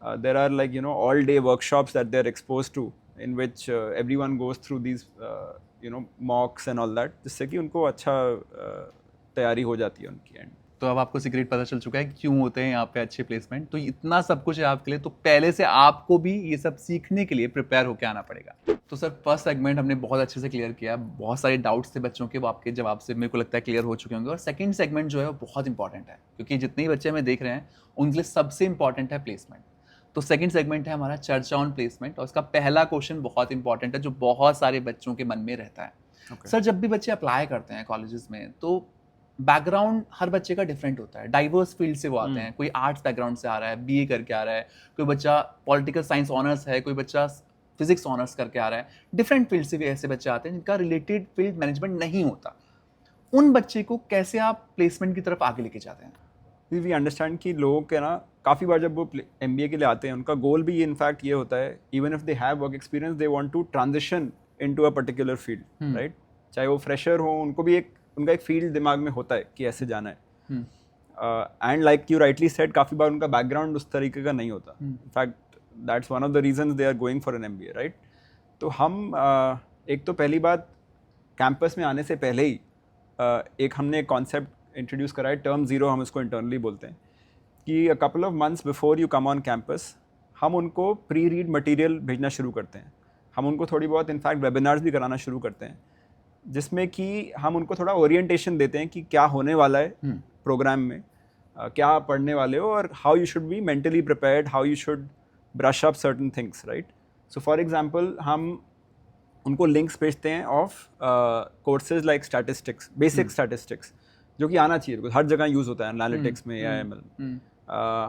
[SPEAKER 2] there are like all day workshops that they are expose to, in which everyone goes through these mocks and all that, जिससे कि उनको अच्छा तैयारी हो जाती है उनकी एंड.
[SPEAKER 1] तो अब आपको सीक्रेट पता चल चुका है क्यों होते हैं यहाँ पे अच्छे प्लेसमेंट. तो इतना सब कुछ है आपके लिए, तो पहले से आपको भी ये सब सीखने के लिए प्रिपेयर होकर आना पड़ेगा. तो सर फर्स्ट सेगमेंट हमने बहुत अच्छे से क्लियर किया. बहुत सारे डाउट्स थे बच्चों के, वो आपके जवाब से मेरे को लगता है क्लियर हो चुके होंगे. और सेकंड सेगमेंट जो है वो बहुत इंपॉर्टेंट है, क्योंकि जितने ही बच्चे हमें देख रहे हैं उनके लिए सबसे इंपॉर्टेंट है प्लेसमेंट. तो सेकंड सेगमेंट है हमारा चर्चा ऑन प्लेसमेंट, और उसका पहला क्वेश्चन बहुत इंपॉर्टेंट है जो बहुत सारे बच्चों के मन में रहता है. सर जब भी बच्चे अप्लाई करते हैं कॉलेजेस में, तो बैकग्राउंड हर बच्चे का डिफरेंट होता है. डाइवर्स फील्ड से वो आते हैं. कोई आर्ट्स बैकग्राउंड से आ रहा है, BA करके आ रहा है, कोई बच्चा पॉलिटिकल साइंस ऑनर्स है, कोई बच्चा फिजिक्स ऑनर्स करके आ रहा है. डिफरेंट फील्ड से भी ऐसे बच्चे आते हैं जिनका रिलेटेड फील्ड मैनेजमेंट नहीं होता. उन बच्चे को कैसे आप प्लेसमेंट की तरफ आगे लेके जाते हैं?
[SPEAKER 2] वी अंडरस्टैंड कि लोगों के ना काफ़ी बार जब वो MBA के लिए आते हैं, उनका गोल भी इनफैक्ट ये होता है, even if they have work experience, they want to transition into a particular field, right. चाहे वो फ्रेशर हो, उनको भी उनका एक फील्ड दिमाग में होता है कि ऐसे जाना है. And like you rightly said, काफ़ी बार उनका बैकग्राउंड उस तरीके का नहीं होता. In fact that's one of the reasons they are going for an MBA, right. तो हम एक तो पहली बात, कैंपस में आने से पहले ही एक हमने एक कॉन्सेप्ट इंट्रोड्यूस करा है, टर्म 0 हम इसको इंटरनली बोलते हैं, कि a couple of months before you come on campus हम उनको प्री रीड मटीरियल भेजना शुरू करते हैं. हम उनको थोड़ी बहुत इनफैक्ट वेबिनार्स भी कराना शुरू करते हैं, जिसमें कि हम उनको थोड़ा ओरिएंटेशन देते हैं कि क्या होने वाला है प्रोग्राम में, क्या आप पढ़ने वाले हो, और how you should be mentally prepared, how you should brush up certain things, right. So for example हम उनको लिंक्स भेजते हैं of courses like statistics, basic statistics, जो कि आना चाहिए बिकॉज हर जगह यूज़ होता है एनालिटिक्स में या ML.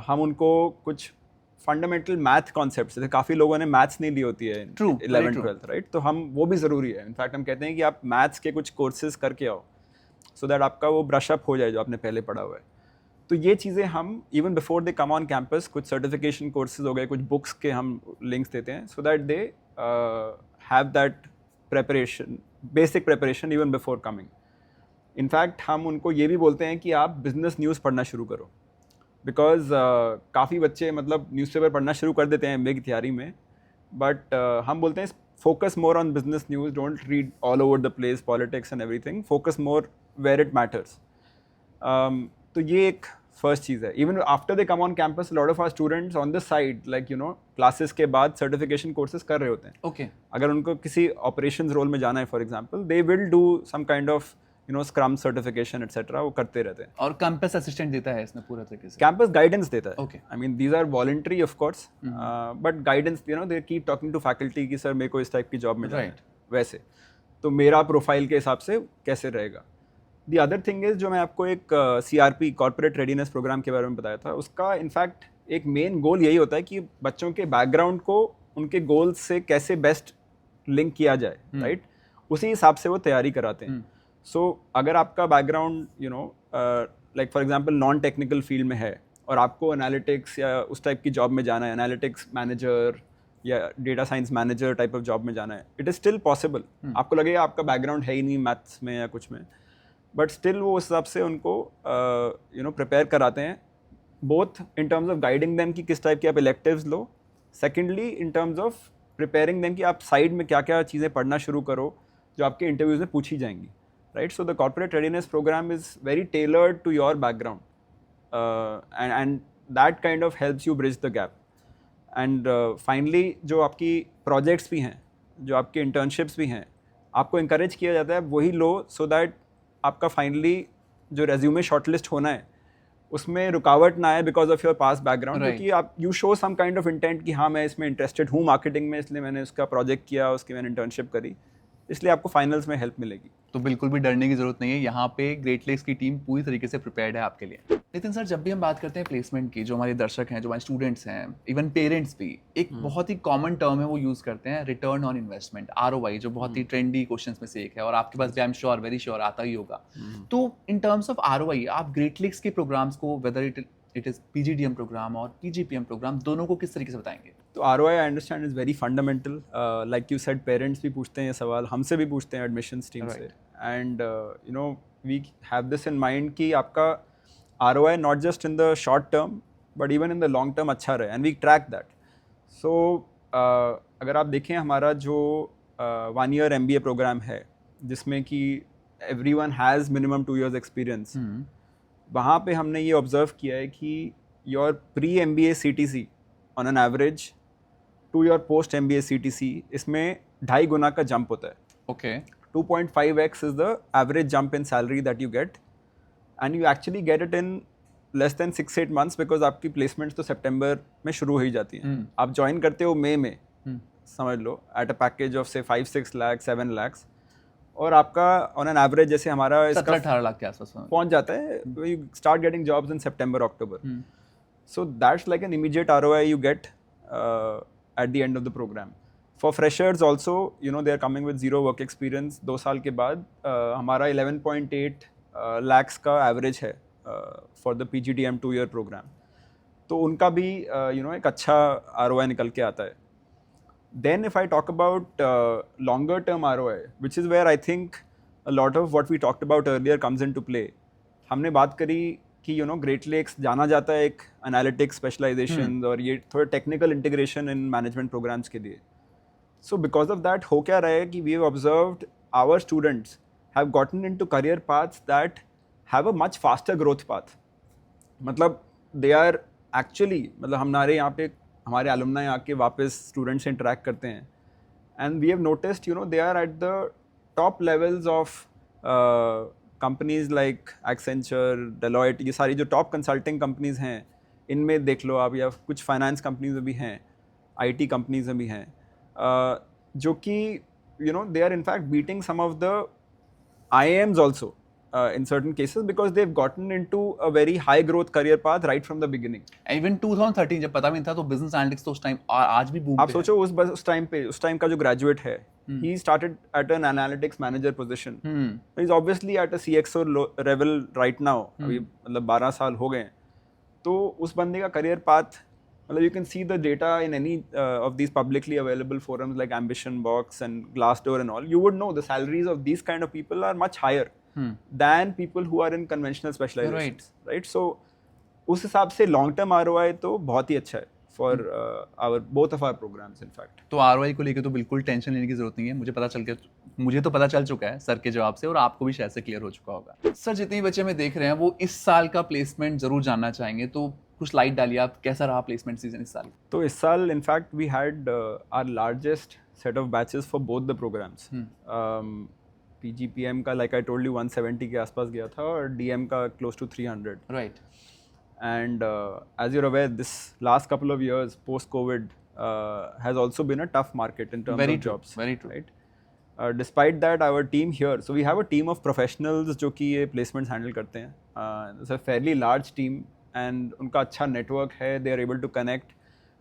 [SPEAKER 2] हम उनको कुछ फंडामेंटल मैथ कॉन्सेप्ट, जैसे काफ़ी लोगों ने मैथ्स नहीं ली होती है 11th-12th, राइट. तो हम वो भी ज़रूरी है. इनफैक्ट हम कहते हैं कि आप मैथ्स के कुछ कोर्सेज करके आओ, सो दैट आपका वो ब्रश अप हो जाए जो आपने पहले पढ़ा हुआ है. तो ये चीज़ें हम even before they come on campus, कुछ सर्टिफिकेशन कोर्सेज हो गए, कुछ बुक्स के हम लिंक्स देते हैं, so that they have that preparation, basic preparation even before coming. In fact हम उनको ये भी बोलते हैं कि आप बिजनेस न्यूज़ पढ़ना शुरू करो, बिकॉज काफ़ी बच्चे मतलब न्यूज़पेपर पढ़ना शुरू कर देते हैं MBA की तैयारी में, बट हम बोलते हैं focus more on business news, don't read all over the place politics and everything, focus more where it matters. तो ये एक फर्स्ट चीज़ है. Even after they come on campus, lot of our students on the side like classes के बाद certification courses कर रहे होते हैं.
[SPEAKER 1] ओके.
[SPEAKER 2] अगर उनको किसी ऑपरेशंस रोल में जाना है for example, they will do some kind of scrum certification et cetera, वो करते रहते हैं.
[SPEAKER 1] और कैंपस असिस्टेंट देता है इसमें पूरा तरीके से?
[SPEAKER 2] कैंपस गाइडेंस देता है.
[SPEAKER 1] Okay.
[SPEAKER 2] I mean these are voluntary of course, but guidance they keep talking to faculty कि सर मेरे को इस टाइप की जॉब में जाना है, वैसे तो मेरा प्रोफाइल के हिसाब से कैसे रहेगा. दी अदर थिंग इज, जो मैं आपको एक CRP कॉर्पोरेट रेडीनेस प्रोग्राम के बारे में बताया था, उसका इनफैक्ट एक मेन गोल यही होता है कि बच्चों के बैकग्राउंड को उनके गोल्स से कैसे बेस्ट लिंक किया जाए, राइट. उसी हिसाब से वो तैयारी कराते हैं. सो अगर आपका background like for example non technical field में है और आपको एनालिटिक्स या उस टाइप की जॉब में जाना है, एनालिटिक्स मैनेजर या data science manager type of job में जाना है, इट इज़ स्टिल पॉसिबल. आपको लगेगा आपका बैकग्राउंड है ही नहीं मैथ्स में या कुछ में, बट स्टिल वो उस हिसाब से उनको प्रिपेयर कराते हैं, both in terms of guiding them कि किस टाइप के आप electives low, secondly in terms of preparing them कि आप साइड में क्या क्या चीज़ें पढ़ना शुरू करो जो आपके इंटरव्यूज़ में पूछी जाएंगी, right. So the corporate readiness programme is very tailored to your background, and that kind of helps you bridge the gap. And finally जो आपकी प्रोजेक्ट्स भी हैं, जो आपके इंटर्नशिप्स भी हैं, आपको इंकरेज किया जाता है वही लो, सो दैट आपका फाइनली जो रेज्यूमे शॉर्टलिस्ट होना है उसमें रुकावट ना आए because of your past background. क्योंकि आप you show some kind of intent कि हाँ मैं इसमें इंटरेस्टेड हूँ मार्केटिंग में, इसलिए मैंने उसका प्रोजेक्ट किया, उसकी मैंने इंटर्नशिप करी, इसलिए आपको फाइनल्स में हेल्प मिलेगी.
[SPEAKER 1] तो बिल्कुल भी डरने की जरूरत नहीं है, यहाँ पे ग्रेट लेक्स की टीम पूरी तरीके से प्रिपेयर्ड है आपके लिए. नितिन सर, जब भी हम बात करते हैं प्लेसमेंट की, जो हमारे दर्शक हैं, जो हमारे स्टूडेंट्स हैं, इवन पेरेंट्स भी एक बहुत ही कॉमन टर्म है वो यूज करते हैं, रिटर्न ऑन इन्वेस्टमेंट, ROI, जो बहुत ही ट्रेंडी क्वेश्चंस में से एक है और आपके पास भी I am sure, very sure आता ही होगा. तो इन टर्म्स ऑफ ROI आप ग्रेट लेक्स के प्रोग्राम्स को, whether it is PGDM programme और PGPM प्रोग्राम, दोनों को किस तरीके से बताएंगे?
[SPEAKER 2] तो ROI I understand is very fundamental. Like you said, parents भी पूछते हैं ये सवाल, हमसे भी पूछते हैं एडमिशन्स टीम से, and we have this in mind कि आपका ROI not just in the short term but even in the long term अच्छा रहे, एंड वी ट्रैक दैट. सो अगर आप देखें हमारा जो 1 year MBA प्रोग्राम है जिसमें कि everyone has minimum 2 years experience, वहाँ पे हमने ये ऑब्जर्व किया है कि your pre MBA CTC on an average to your post MBA CTC, इसमें 2.5 गुना का जंप होता है.
[SPEAKER 1] Okay.
[SPEAKER 2] 2.5x is the average jump in salary that you get, and you actually get it in less than 6-8 months because आपकी placements तो सितंबर में शुरू हो ही जाती हैं. आप ज्वाइन करते हो मई में, समझ लो एट अ पैकेज ऑफ से 5-6 लाख 7 लाख, और आपका ऑन एन एवरेज जैसे हमारा
[SPEAKER 1] 17-18 लाख के आसपास
[SPEAKER 2] पहुंच जाता है. You start getting jobs in September October. So that's like an immediate ROI you get at the end of the program. For freshers also, they are coming with 0 work experience. 2 साल के बाद हमारा 11.8 lakhs का average है for the PGDM 2 year program. तो उनका भी एक अच्छा ROI निकल के आता है. Then if I talk about longer term ROI, which is where I think a lot of what we talked about earlier comes into play. हमने बात करी कि ग्रेट लेक्स जाना जाता है एक एनालिटिक्स स्पेशलाइजेशन और ये थोड़ा technical integration in management programmes के लिए. सो बिकॉज ऑफ दैट हो क्या रहा है कि we have observed our students have gotten into career paths that have a much faster growth path. मतलब दे आर एक्चुअली, मतलब हमारे यहाँ पे हमारे अलुमनाई आके वापस स्टूडेंट्स से इंटरेक्ट करते हैं, and we have noticed they are at the top levels of companies like Accenture, Deloitte, ये सारी जो टॉप कंसल्टिंग कंपनीज हैं इनमें देख लो आप, या कुछ फाइनेंस कंपनीज में भी हैं, IT कंपनीज में भी हैं, जो कि they are in fact beating some of the IIMs also in certain cases because they've gotten into a very high growth career path right from the beginning.
[SPEAKER 1] Even 2013 जब पता भी नहीं था तो बिजनेस एनालिटिक्स तो उस टाइम आज भी बूम पे
[SPEAKER 2] आप सोचो उस टाइम का जो ग्रेजुएट है, he started at an analytics manager position. He's obviously at a CXO level right now. अभी मतलब 12 साल हो गए हैं. तो उस बंदे का career path, मतलब you can see the data in any of these publicly available forums like Ambition Box and Glassdoor and all. You would know the salaries of these kind of people are much higher than people who are in conventional specializations. Right? So उस हिसाब से long term ROI तो बहुत ही अच्छा है for both of our programs in fact.
[SPEAKER 1] तो ROI को लेकर तो बिल्कुल टेंशन लेने की जरूरत नहीं है. मुझे तो पता चल चुका है सर के जवाब से, और आपको भी शायद से क्लियर हो चुका होगा. सर, जितने बच्चे हमें देख रहे हैं वो इस साल का प्लेसमेंट जरूर जानना चाहेंगे, तो कुछ लाइट डालिए आप, कैसा रहा प्लेसमेंट सीजन इस साल?
[SPEAKER 2] तो इस साल in fact we had our largest set of batches for both the programmes. PGPM का लाइक आई टोल्ड यू 170 के आसपास गया था, और DM का close to 300.
[SPEAKER 1] Right.
[SPEAKER 2] And as you're aware, this last couple of years post-COVID has also been a tough market in terms of jobs.
[SPEAKER 1] Very true.
[SPEAKER 2] Right? Despite that, our team here, so we have a team of professionals जो कि ये placements handle करते हैं. It's a fairly large team, and उनका अच्छा network है. They are able to connect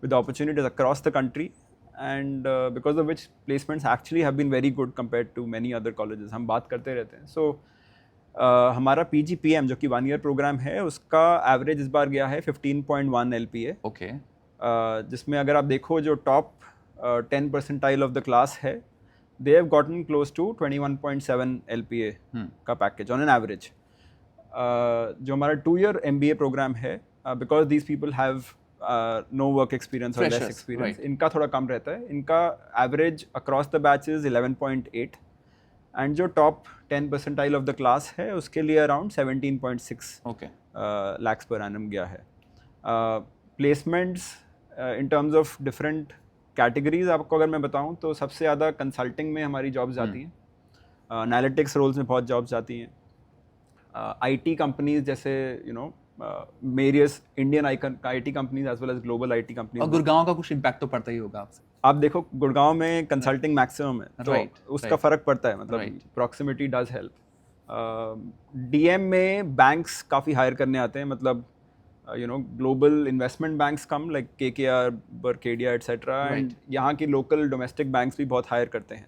[SPEAKER 2] with opportunities across the country, and because of which placements actually have been very good compared to many other colleges. हम बात करते रहते हैं. So हमारा PGPM जो कि 1 year प्रोग्राम है, उसका एवरेज इस बार गया है 15.1 LPA.
[SPEAKER 1] ओके.
[SPEAKER 2] जिसमें अगर आप देखो जो top 10 percentile of the class है, they have gotten close to 21.7 LPA का package on an average. जो हमारा 2-year MBA program है, because these people have no work experience or less
[SPEAKER 1] Freshers,
[SPEAKER 2] experience,
[SPEAKER 1] right.
[SPEAKER 2] इनका थोड़ा कम रहता है. इनका average across the batch is 11.8 and जो top 10 percentile of the class है उसके लिए around 17.6
[SPEAKER 1] Okay.
[SPEAKER 2] lakhs per annum गया है. Placements in terms of different categories आपको अगर मैं बताऊं तो सबसे ज़्यादा consulting में हमारी jobs जाती हैं, analytics roles में बहुत jobs जाती हैं, IT companies जैसे you know various Indian IT companies as well as global IT companies.
[SPEAKER 1] और गुड़गांव का कुछ इम्पैक्ट तो पड़ता ही होगा आपसे.
[SPEAKER 2] आप देखो गुड़गांव में कंसल्टिंग मैक्सिमम है, तो
[SPEAKER 1] Right,
[SPEAKER 2] उसका
[SPEAKER 1] right.
[SPEAKER 2] फ़र्क पड़ता है, मतलब
[SPEAKER 1] Right.
[SPEAKER 2] Proximity does help. DM में बैंक्स काफ़ी हायर करने आते हैं, मतलब you know global investment banks come like KKR, Berkadia etcetera, and
[SPEAKER 1] Right.
[SPEAKER 2] यहाँ की लोकल डोमेस्टिक बैंक्स भी बहुत हायर करते हैं.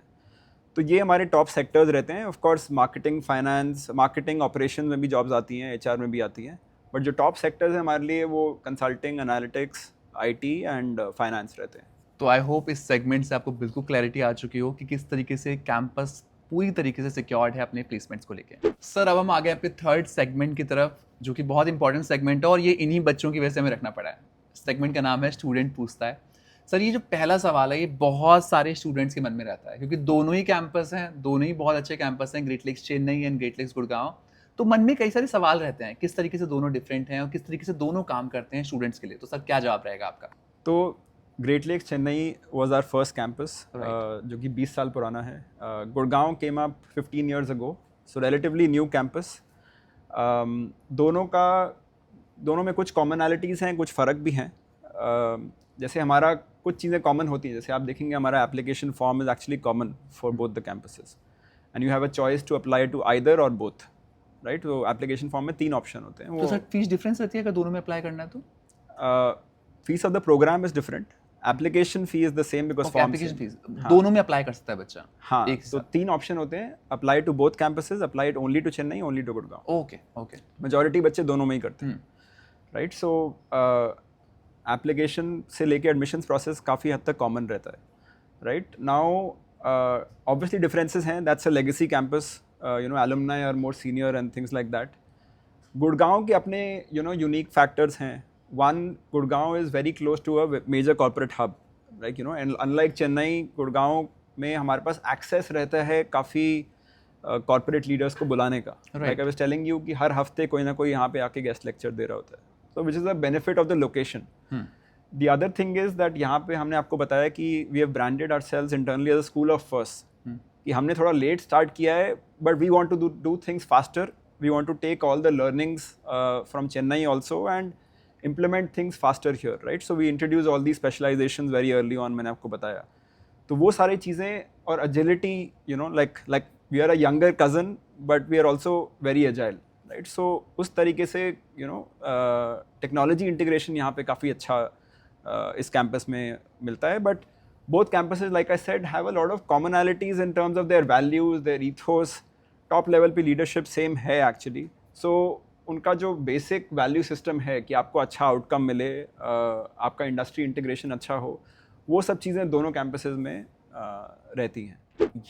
[SPEAKER 2] तो ये हमारे टॉप सेक्टर्स रहते हैं. Of course marketing, finance, marketing operation में भी जॉब्स आती हैं, HR में भी आती हैं, बट जो टॉप सेक्टर्स हैं हमारे लिए वो consulting, analytics, IT and finance रहते हैं.
[SPEAKER 1] तो आई होप इस सेगमेंट से आपको बिल्कुल क्लैरिटी आ चुकी हो कि किस तरीके से कैंपस पूरी तरीके से सिक्योर्ड है अपने प्लेसमेंट्स को लेके. सर अब हम आ गए अपने थर्ड सेगमेंट की तरफ, जो कि बहुत इंपॉर्टेंट सेगमेंट है और ये इन्हीं बच्चों की वजह से हमें रखना पड़ा है. सेगमेंट का नाम है स्टूडेंट पूछता है. सर ये जो पहला सवाल है ये बहुत सारे स्टूडेंट्स के मन में रहता है, क्योंकि दोनों ही कैंपस हैं, दोनों ही बहुत अच्छे कैंपस हैं, Great Lakes Chennai and Great Lakes Gurgaon. तो मन में कई सारे सवाल रहते हैं, किस तरीके से दोनों डिफरेंट हैं और किस तरीके से दोनों काम करते हैं स्टूडेंट्स के लिए. तो सर क्या जवाब रहेगा आपका?
[SPEAKER 2] तो Great Lakes Chennai was our first campus,
[SPEAKER 1] Right.
[SPEAKER 2] जो कि 20 साल पुराना है. Gurgaon came up 15 years ago, so relatively new campus. दोनों में कुछ कॉमनैलिटीज़ हैं, कुछ फ़र्क भी हैं. जैसे हमारा कुछ चीज़ें कॉमन होती हैं, जैसे आप देखेंगे हमारा application form is actually common for both the campuses and you have a choice to apply to either or both, right. तो एप्लीकेशन फॉर्म में 3 ऑप्शन होते हैं.
[SPEAKER 1] तो सर फीस डिफरेंस रहती है अगर दोनों में अप्लाई करना है तो?
[SPEAKER 2] Fees of the programme is different. Application fee is the same because form
[SPEAKER 1] application fees दोनों में अप्लाई कर सकता है बच्चा?
[SPEAKER 2] हाँ,
[SPEAKER 1] एक
[SPEAKER 2] तो 3 ऑप्शन होते हैं. Apply to both campuses, apply it only to Chennai, only to Gurgaon.
[SPEAKER 1] Okay okay.
[SPEAKER 2] Majority बच्चे दोनों में ही करते हैं, राइट. सो एप्लीकेशन से लेके एडमिशन्स प्रोसेस काफ़ी हद तक कॉमन रहता है, राइट. नाउ ऑब्वियसली डिफरेंसेस हैं. That's a legacy campus, you know alumni are more senior and things like that. Gurgaon के अपने यू नो यूनिक फैक्टर्स हैं. One, Gurgaon is very close to a major corporate hub, like you know, and unlike Chennai, Gurgaon में हमारे पास access रहता है काफ़ी corporate leaders को बुलाने का. Like I was telling you कि हर हफ्ते कोई ना कोई यहाँ पे आके guest lecture दे रहा होता है. So which is a benefit of the location. The other thing is that यहाँ पे हमने आपको बताया कि we have branded ourselves internally as a school of first. कि हमने थोड़ा late start किया है, but we want to do things faster. We want to take all the learnings from Chennai also and implement things faster here, right? So we introduce all these specializations very early on, मैंने आपको बताया. तो वो सारी चीज़ें और agility, you know, like we are a younger cousin, but we are also very agile, right? So उस तरीके से you know technology integration यहाँ पे काफ़ी अच्छा इस campus में मिलता है. But both campuses, like I said, have a lot of commonalities in terms of their values, their ethos. Top level पे leadership same है actually. So उनका जो बेसिक वैल्यू सिस्टम है कि आपको अच्छा आउटकम मिले, आपका इंडस्ट्री इंटीग्रेशन अच्छा हो, वो सब चीज़ें दोनों कैंपसेस में रहती हैं.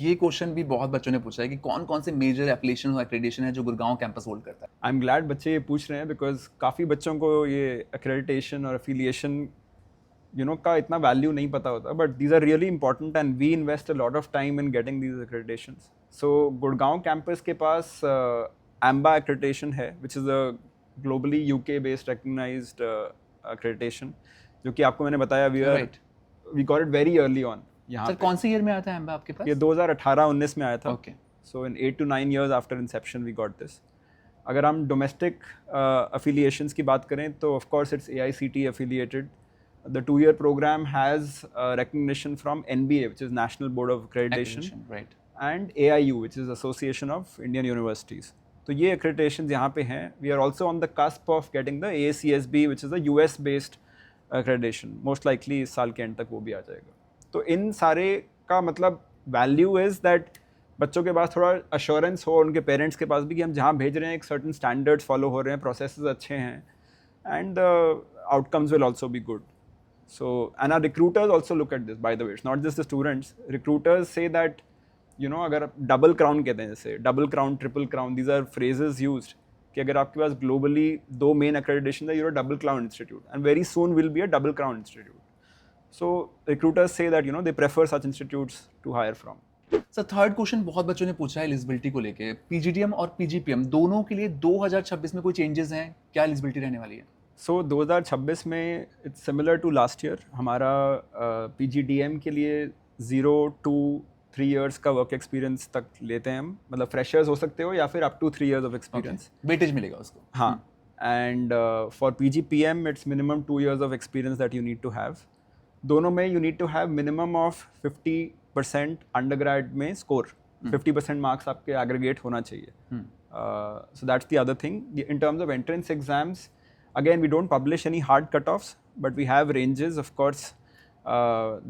[SPEAKER 1] ये क्वेश्चन भी बहुत बच्चों ने पूछा है कि कौन कौन से मेजर एप्लीकेशन और एक्रेडिटेशन है जो गुड़गांव कैंपस होल्ड करता है.
[SPEAKER 2] आई एम ग्लैड बच्चे ये पूछ रहे हैं, बिकॉज काफ़ी बच्चों को ये एक्रेडिटेशन और एफिलिएशन यू नो का इतना वैल्यू नहीं पता होता, but these are really important and we invest a lot of time in getting these accreditations. So Gurgaon campus के पास AMBA accreditation है, which is a globally UK based recognized accreditation, जो कि आपको मैंने बताया we got it very early on. यहाँ
[SPEAKER 1] sir कौन सी ईयर में आता है AMBA आपके पास?
[SPEAKER 2] ये 2018-19 में आया था.
[SPEAKER 1] Okay.
[SPEAKER 2] So in 8 to 9 years after inception we got this. अगर हम domestic affiliations की बात करें तो of course it's AICTE affiliated. The 2-year program has recognition from NBA, which is National Board of Accreditation,
[SPEAKER 1] right.
[SPEAKER 2] and AIU, which is Association of Indian Universities. तो ये accreditations यहाँ पे हैं. We are also on the cusp of getting the AACSB, which is a US based accreditation. Most likely इस साल के end तक वो भी आ जाएगा. तो इन सारे का मतलब value is that बच्चों के पास थोड़ा assurance हो, उनके parents के पास भी, कि हम जहाँ भेज रहे हैं एक certain standards follow हो रहे हैं, processes अच्छे हैं, and the outcomes will also be good. So, and our recruiters also look at this, by the way. It's not just the students. Recruiters say that, you know, अगर double crown कहते हैं, जैसे double crown, triple crown, these are phrases used कि अगर आपके पास globally दो main accreditation है, you're a double crown institute, and very soon will be a double crown institute. So recruiters say that, you know, they prefer such institutes to hire from.
[SPEAKER 1] Sir third question बहुत बच्चों ने पूछा है eligibility को लेके, PGDM और पीजीपीएम दोनों के लिए 2026 में कोई चेंजेस हैं क्या, एलिजिबिलिटी रहने वाली है?
[SPEAKER 2] सो 2026 में it's similar to last year. हमारा पीजीडीएम के लिए 0 to 3 years का वर्क एक्सपीरियंस तक लेते हैं हम. मतलब फ्रेशर्स हो सकते हो या फिर up to 3 years of experience.
[SPEAKER 1] Weightage मिलेगा उसको.
[SPEAKER 2] हाँ. And for PGPM it's minimum 2 years of experience that you need to have. दोनों में you need to have minimum of 50% undergrad में स्कोर. 50% मार्क्स आपके एग्रीगेट होना चाहिए. So that's the other thing. In terms of entrance exams, again, we don't publish any hard cutoffs, but we have ranges, of course,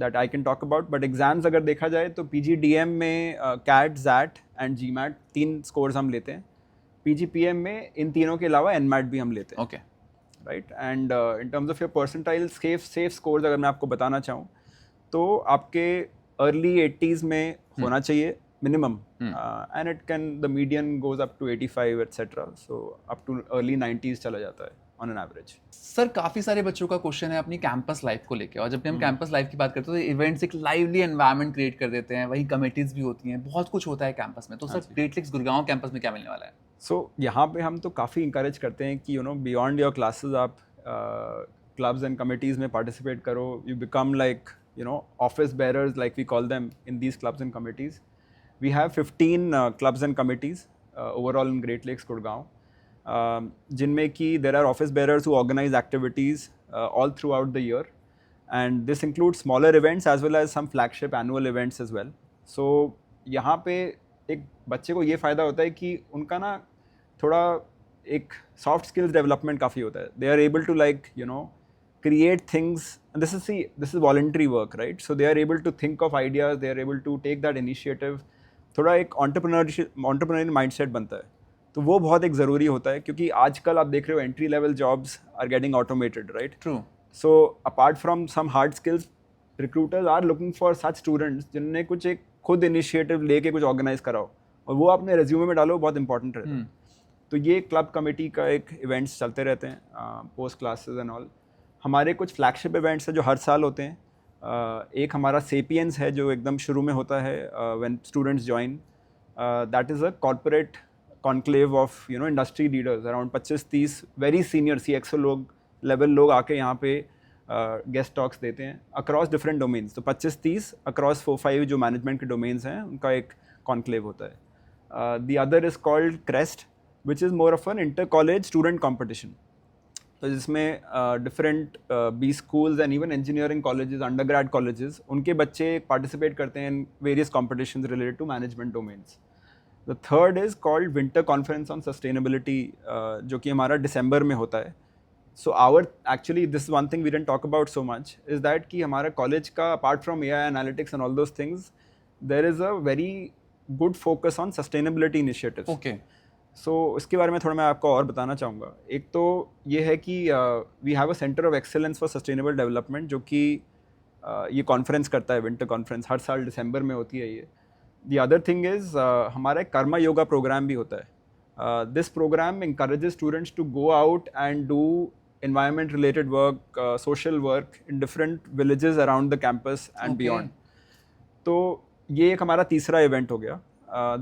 [SPEAKER 2] that I can talk about. But exams अगर देखा जाए तो PGDM में CAT, ZAT and GMAT 3 scores हम लेते हैं. PGPM में इन तीनों के अलावा NMAT भी हम लेते हैं.
[SPEAKER 1] Okay.
[SPEAKER 2] Right? And in terms of your percentile safe scores अगर मैं आपको बताना चाहूँ तो आपके early 80s में होना चाहिए minimum, and it can, the median goes up to 85 etc. So up to early 90s चला जाता है on an average.
[SPEAKER 1] सर काफ़ी सारे बच्चों का क्वेश्चन है अपनी कैंपस लाइफ को लेके, और जब भी हम कैंपस लाइफ की बात करते हैं तो इवेंट्स एक लाइवली एनवायरनमेंट क्रिएट कर देते हैं, वही कमेटीज भी होती हैं, बहुत कुछ होता है कैंपस में. तो sir Great Lakes Gurgaon campus में क्या मिलने वाला है?
[SPEAKER 2] सो यहाँ पे हम तो काफ़ी इंकरेज करते हैं कि, you know, beyond your classes आप क्लब्स एंड कमिटीज़ में पार्टिसिपेट करो. You become like, you know, office bearers, like we call them, in these clubs and committees. We have 15 clubs and committees overall in Great Lakes, Gurgaon, जिनमें कि there are office bearers who organize activities all throughout the year, and this includes smaller events as well as some flagship annual events as well. So यहाँ पे एक बच्चे को ये फ़ायदा होता है कि उनका ना थोड़ा एक soft skills development काफ़ी होता है. They are able to, like, you know, create things, and this is voluntary work, right? So they are able to think of ideas, they are able to take that initiative. थोड़ा एक entrepreneurial mindset बनता है, तो वो बहुत एक ज़रूरी होता है, क्योंकि आजकल आप देख रहे हो entry level jobs are getting automated, right?
[SPEAKER 1] True.
[SPEAKER 2] So apart from some hard skills, recruiters are looking for such students जिनने कुछ एक खुद इनिशिएटिव लेके कुछ ऑर्गेनाइज कराओ, और वो अपने रेज्यूमे में डालो, बहुत इंपॉर्टेंट रहता है. तो ये क्लब कमेटी का एक इवेंट्स चलते रहते हैं, पोस्ट क्लासेस एंड ऑल. हमारे कुछ फ्लैगशिप इवेंट्स हैं जो हर साल होते हैं. एक हमारा सेपियंस है जो एकदम शुरू में होता है when students join. That is a corporate conclave of, you know, industry leaders. Around 25-30 very senior CXO level लोग आके यहाँ पे गेस्ट टॉक्स देते हैं अक्रॉस डिफरेंट डोमेन्स. तो 25-30 अक्रॉस 4-5 जो मैनेजमेंट के डोमेन्स हैं उनका एक कॉन्क्लेव होता है. The other is called Crest, which is more of an inter college student competition. तो जिसमें different B schools and even engineering colleges, undergrad colleges, उनके बच्चे पार्टिसिपेट करते हैं in various competitions related to management domains. The third is called winter conference on sustainability, जो कि हमारा दिसंबर में होता है. So our actually this one thing we didn't talk about so much is that कि हमारा कॉलेज का apart from AI analytics and all those things, there is a very good focus on sustainability initiatives.
[SPEAKER 1] Okay.
[SPEAKER 2] So इसके बारे में थोड़ा मैं आपको और बताना चाहूँगा. एक तो ये है कि we have a centre of excellence for sustainable development, जो कि ये कॉन्फ्रेंस करता है, विंटर कॉन्फ्रेंस हर साल दिसंबर में होती है ये. द अदर थिंग इज़ हमारा एक कर्मा योगा प्रोग्राम भी होता है. This programme encourages students to go out and do environment related work, social work in different villages around the campus and beyond. तो ये एक हमारा तीसरा इवेंट हो गया.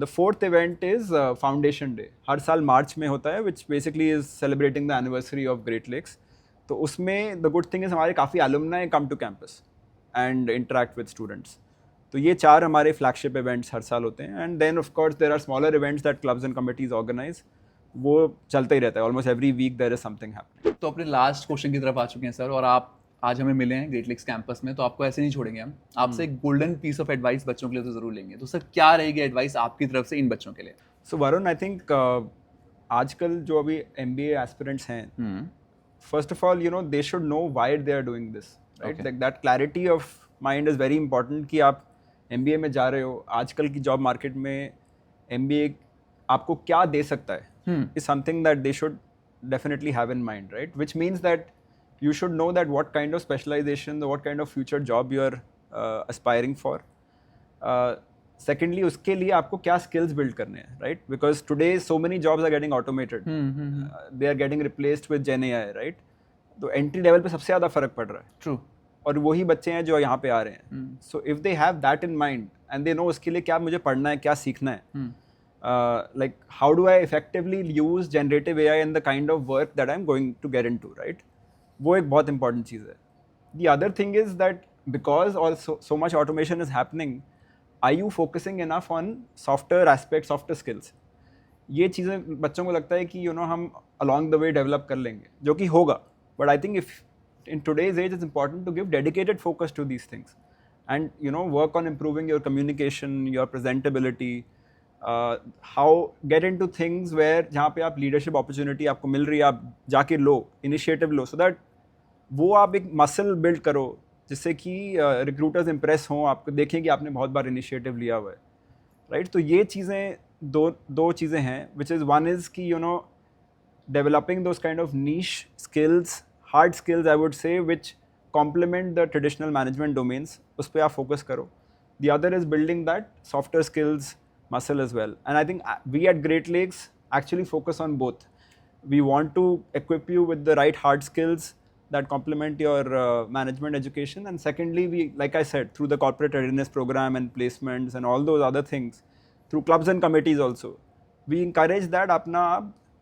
[SPEAKER 2] The fourth event is Foundation Day. हर साल मार्च में होता है, which basically is celebrating the anniversary of Great Lakes. तो उसमें the good thing is हमारे काफ़ी alumni come to campus and interact with students. तो ये 4 हमारे flagship events हर साल होते हैं. And then of course there are smaller events that clubs and committees organize. वो चलता ही रहता है. Almost every week there is something happening.
[SPEAKER 1] तो अपने लास्ट क्वेश्चन की तरफ आ चुके हैं सर, और आप आज हमें मिले हैं ग्रेट लेक्स कैंपस में, तो आपको ऐसे नहीं छोड़ेंगे हम. आपसे एक गोल्डन पीस ऑफ एडवाइस बच्चों के लिए तो ज़रूर लेंगे. तो सर क्या रहेगी एडवाइस आपकी तरफ से इन बच्चों के लिए?
[SPEAKER 2] सो वरुण, आई थिंक आजकल जो अभी MBA एस्पिरेंट्स हैं, first of all, you know, they should know why they are doing this, right? Like that clarity of mind is very important कि आप MBA में जा रहे हो. आजकल की जॉब मार्केट में MBA आपको क्या दे सकता है, is something that they should definitely have in mind, right? Which means that you should know that what kind of specialization, what kind of future job you are aspiring for. Secondly, उसके लिए आपको क्या skills build करने हैं, right? Because today so many jobs are getting automated. They are getting replaced with Gen AI, right? तो entry level पे सबसे ज़्यादा फर्क पड़ रहा है.
[SPEAKER 1] True.
[SPEAKER 2] और वही बच्चे हैं जो यहाँ पे आ रहे हैं. So if they have that in mind and they know उसके लिए क्या मुझे पढ़ना है, क्या सीखना है, like how do I effectively use generative AI in the kind of work that I'm going to get into, right? वो एक बहुत important चीज़ है. The other thing is that because also so much automation is happening, are you focusing enough on softer aspects, softer skills? ये चीज़ें बच्चों को लगता है कि हम along the way develop कर लेंगे, जो कि होगा. But I think if in today's age, it's important to give dedicated focus to these things, and work on improving your communication, your presentability, how get into things where जहाँ पे आप leadership opportunity आपको मिल रही है, आप जाके लो, initiative low, so that वो आप एक muscle build करो जिससे कि रिक्रूटर्स इम्प्रेस हों, आपको देखें कि आपने बहुत बार इनिशिएटिव लिया हुआ है, राइट? तो ये चीज़ें दो चीज़ें हैं, विच इज़ वन इज़ कि developing those kind of niche skills, hard skills I would say, which complement the traditional management domains, उस पर आप फोकस करो. The other is building that software skills muscle as well, and I think we at Great Lakes actually focus on both. We want to equip you with the right hard skills that complement your management education, and secondly, we, like I said, through the corporate readiness program and placements and all those other things, through clubs and committees also, we encourage that अपना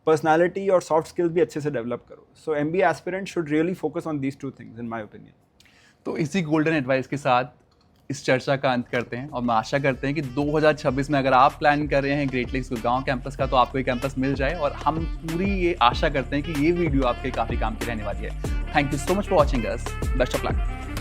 [SPEAKER 2] personality और soft skills भी अच्छे से develop करो. So MBA aspirants should really focus on these two things, in my opinion.
[SPEAKER 1] तो इसी golden advice के साथ इस चर्चा का अंत करते हैं, और मैं आशा करते हैं कि 2026 में अगर आप प्लान कर रहे हैं ग्रेट लेक्स गुड़गांव कैंपस का, तो आपको ये कैंपस मिल जाए, और हम पूरी ये आशा करते हैं कि ये वीडियो आपके काफ़ी काम की रहने वाली है. Thank you so much for watching us. Best of luck.